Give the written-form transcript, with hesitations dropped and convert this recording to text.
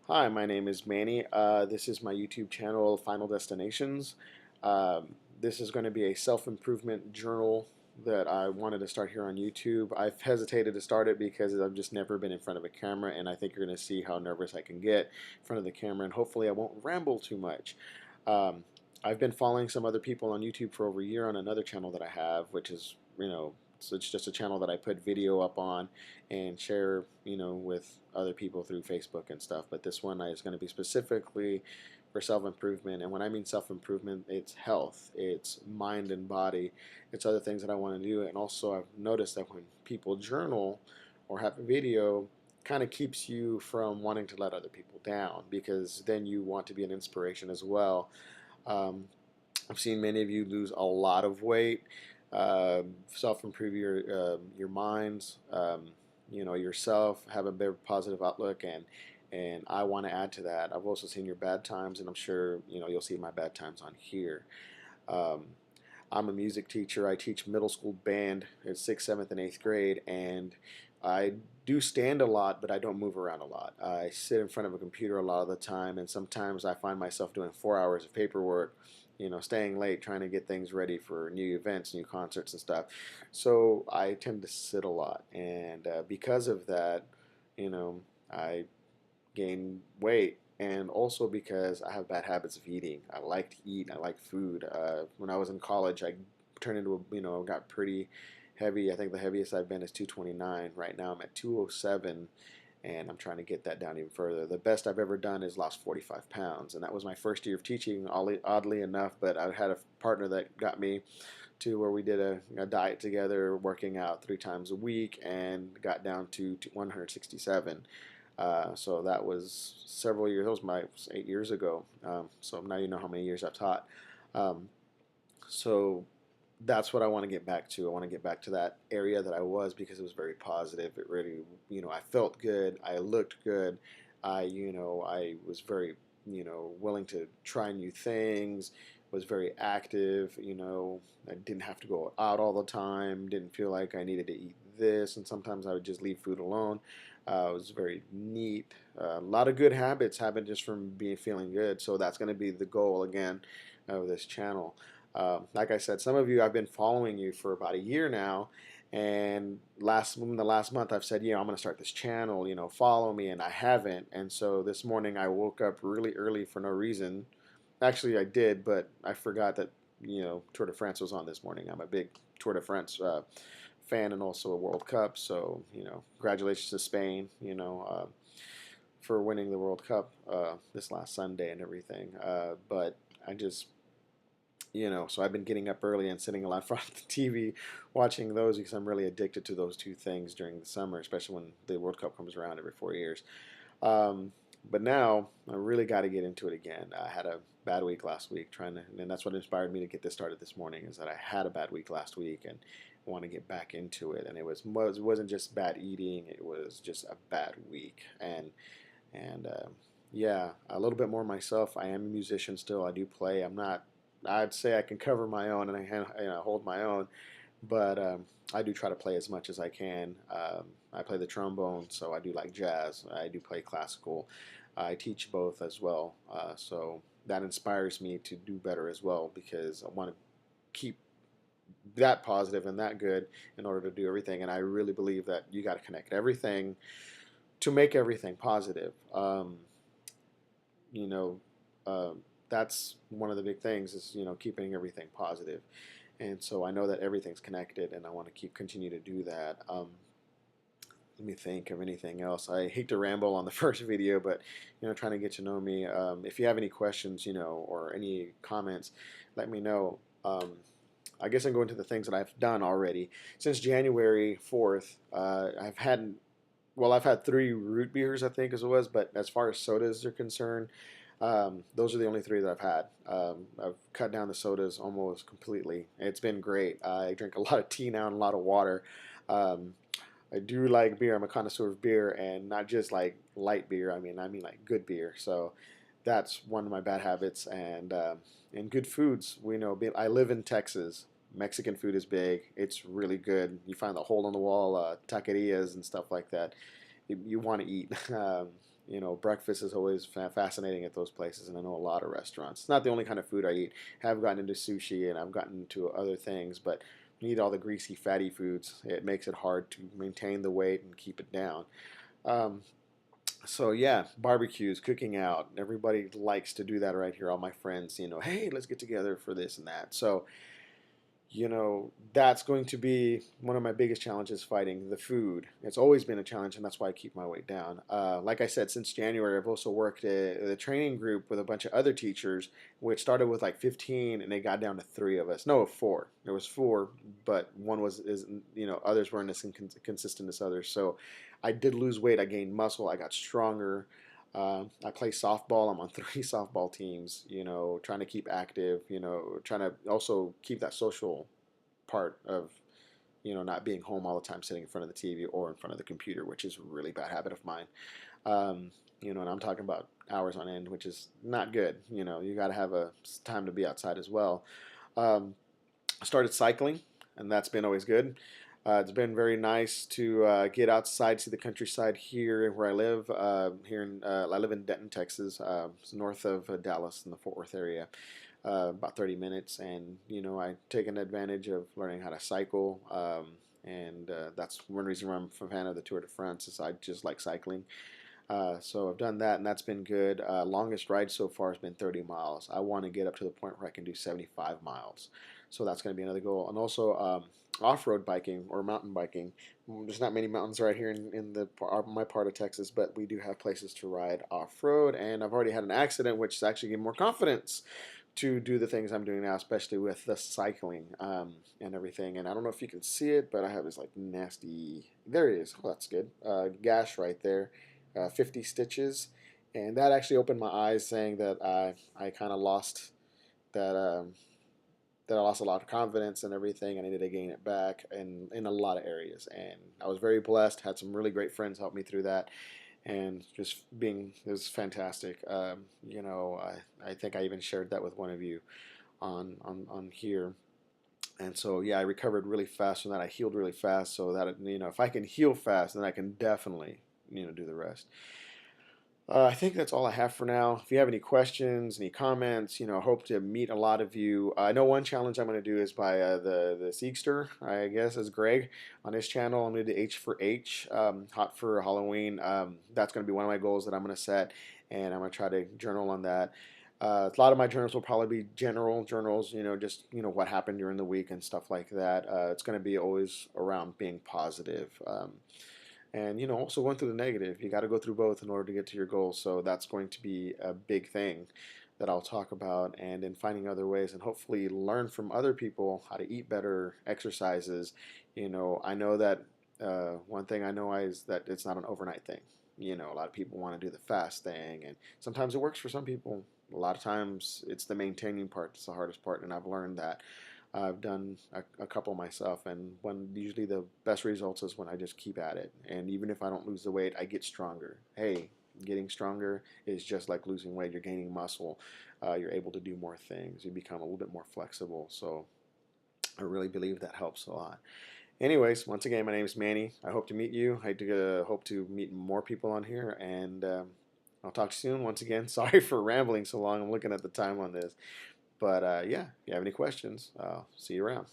Hi, my name is Manny. This is my YouTube channel, Final Destinations. This is going to be a self-improvement journal that I wanted to start here on YouTube. I've hesitated to start it because I've just never been in front of a camera, and I think you're going to see how nervous I can get in front of the camera, and hopefully I won't ramble too much. Um, I've been following some other people on YouTube for over a year on another channel that I have, which is, so it's just a channel that I put video up on and share, with other people through Facebook and stuff. But this one is going to be specifically for self-improvement. And when I mean self-improvement, it's health, it's mind and body, it's other things that I want to do. And also I've noticed that when people journal or have a video, kind of keeps you from wanting to let other people down, because then you want to be an inspiration as well. um, I've seen many of you lose a lot of weight, self-improve your minds, yourself, have a better positive outlook, and I want to add to that. I've also seen your bad times, and I'm sure you'll see my bad times on here. Um, I'm a music teacher. I teach middle school band in sixth, seventh, and eighth grade, and I do stand a lot, but I don't move around a lot. I sit in front of a computer a lot of the time, and sometimes I find myself doing 4 hours of paperwork, staying late trying to get things ready for new events, new concerts, and stuff. So I tend to sit a lot, and because of that, you know, I gain weight, and also because I have bad habits of eating. I like to eat. I like food. When I was in college, I turned into got pretty heavy. I think the heaviest I've been is 229. Right now I'm at 207, and I'm trying to get that down even further. The best I've ever done is lost 45 pounds, and that was my first year of teaching, oddly enough, but I had a partner that got me to where we did a diet together, working out 3 times a week, and got down to 167. So that was several years. That was 8 years ago. So now you know how many years I've taught. Um, so that's what I want to get back to. I want to get back to that area that I was, because it was very positive. It really, I felt good. I looked good. I was very, willing to try new things. Was very active. I didn't have to go out all the time. Didn't feel like I needed to eat this, and sometimes I would just leave food alone. It was very neat. A lot of good habits happen just from being feeling good. So that's going to be the goal again of this channel. Like I said, some of you, I've been following you for about a year now, and in the last month I've said, I'm going to start this channel, follow me, and I haven't. And so this morning I woke up really early for no reason. Actually, I did, but I forgot that Tour de France was on this morning. I'm a big Tour de France fan, and also a World Cup. So congratulations to Spain, for winning the World Cup this last Sunday and everything. But I just so I've been getting up early and sitting a lot in front of the TV watching those, because I'm really addicted to those two things during the summer, especially when the World Cup comes around every 4 years. Um, but now I really got to get into it again. I had a bad week last week, and that's what inspired me to get this started this morning. Is that I had a bad week last week and want to get back into it. And it wasn't just bad eating; it was just a bad week. And yeah, a little bit more myself. I am a musician still. I do play. I'm not. I'd say I can cover my own, and hold my own, but I do try to play as much as I can. I play the trombone, so I do like jazz. I do play classical. I teach both as well, so that inspires me to do better as well, because I want to keep that positive and that good in order to do everything. And I really believe that you got to connect everything to make everything positive. You know, uh, that's one of the big things, is keeping everything positive. And so I know that everything's connected, and I want to continue to do that. Let me think of anything else. I hate to ramble on the first video, but trying to get to know me. If you have any questions, or any comments, let me know. I guess I'm going to the things that I've done already since January 4th. I've had 3 root beers, I think, as it was. But as far as sodas are concerned, those are the only 3 that I've had. I've cut down the sodas almost completely. It's been great. I drink a lot of tea now and a lot of water. Um, I do like beer. I'm a connoisseur of beer, and not just like light beer. I mean like good beer. So that's one of my bad habits. And good foods. I live in Texas. Mexican food is big. It's really good. You find the hole in the wall taquerias and stuff like that. You want to eat. You know, breakfast is always fascinating at those places, and I know a lot of restaurants. It's not the only kind of food I eat. I've gotten into sushi and I've gotten into other things, but when you eat all the greasy, fatty foods, it makes it hard to maintain the weight and keep it down. Um, so yeah, barbecues, cooking out. Everybody likes to do that right here. All my friends, you know, hey, let's get together for this and that. So you know, that's going to be one of my biggest challenges fighting the food. It's always been a challenge, and that's why I keep my weight down. Like I said, since January, I've also worked at a training group with a bunch of other teachers, which started with like 15, and they got down to three of us. No, four. There was four, but one was, is you know, others weren't as consistent as others. So I did lose weight. I gained muscle. I got stronger. I play softball. I'm on three softball teams, you know, trying to keep active, you know, trying to also keep that social part of, you know, not being home all the time sitting in front of the TV or in front of the computer, which is a really bad habit of mine. You know, and I'm talking about hours on end, which is not good. You know, you got to have a time to be outside as well. Um, I started cycling, and that's been always good. It's been very nice to get outside, see the countryside here where I live. I live in Denton, Texas, it's north of Dallas in the Fort Worth area. About 30 minutes, and you know, I taken advantage of learning how to cycle. And that's one reason why I'm a fan of the Tour de France is I just like cycling. So I've done that, and that's been good. Longest ride so far has been 30 miles. I want to get up to the point where I can do 75 miles. So that's going to be another goal. And also off-road biking or mountain biking. There's not many mountains right here in my part of Texas, but we do have places to ride off-road. And I've already had an accident, which has actually given more confidence to do the things I'm doing now, especially with the cycling and everything. And I don't know if you can see it, but I have this like nasty. There it is. Oh, that's good. Gash right there, 50 stitches, and that actually opened my eyes, saying that I kind of lost that. That I lost a lot of confidence and everything. I needed to gain it back in a lot of areas. And I was very blessed, had some really great friends help me through that. And just being, it was fantastic. You know, I think I even shared that with one of you on here. And so, yeah, I recovered really fast from that. I healed really fast, so that, you know, if I can heal fast, then I can definitely, you know, do the rest. I think that's all I have for now. If you have any questions, any comments, you know, I hope to meet a lot of you. I know one challenge I'm going to do is by the Seekster, I guess, is Greg on his channel. I'm going to do H for H, Hot for Halloween. That's going to be one of my goals that I'm going to set, and I'm going to try to journal on that. A lot of my journals will probably be general journals, you know, just, you know, what happened during the week and stuff like that. It's going to be always around being positive. And you know, also going through the negative. You got to go through both in order to get to your goals. So that's going to be a big thing that I'll talk about, and in finding other ways and hopefully learn from other people how to eat better, exercises. You know, I know that one thing I know is that it's not an overnight thing. You know, a lot of people want to do the fast thing, and sometimes it works for some people. A lot of times it's the maintaining part that's the hardest part, and I've learned that. I've done a couple myself, and when usually the best results is when I just keep at it. And even if I don't lose the weight, I get stronger. Hey, getting stronger is just like losing weight. You're gaining muscle. You're able to do more things. You become a little bit more flexible. So I really believe that helps a lot. Anyways, once again, my name is Manny. I hope to meet you. I do, hope to meet more people on here, and I'll talk to you soon. Once again, sorry for rambling so long. I'm looking at the time on this. But yeah, if you have any questions, I'll see you around.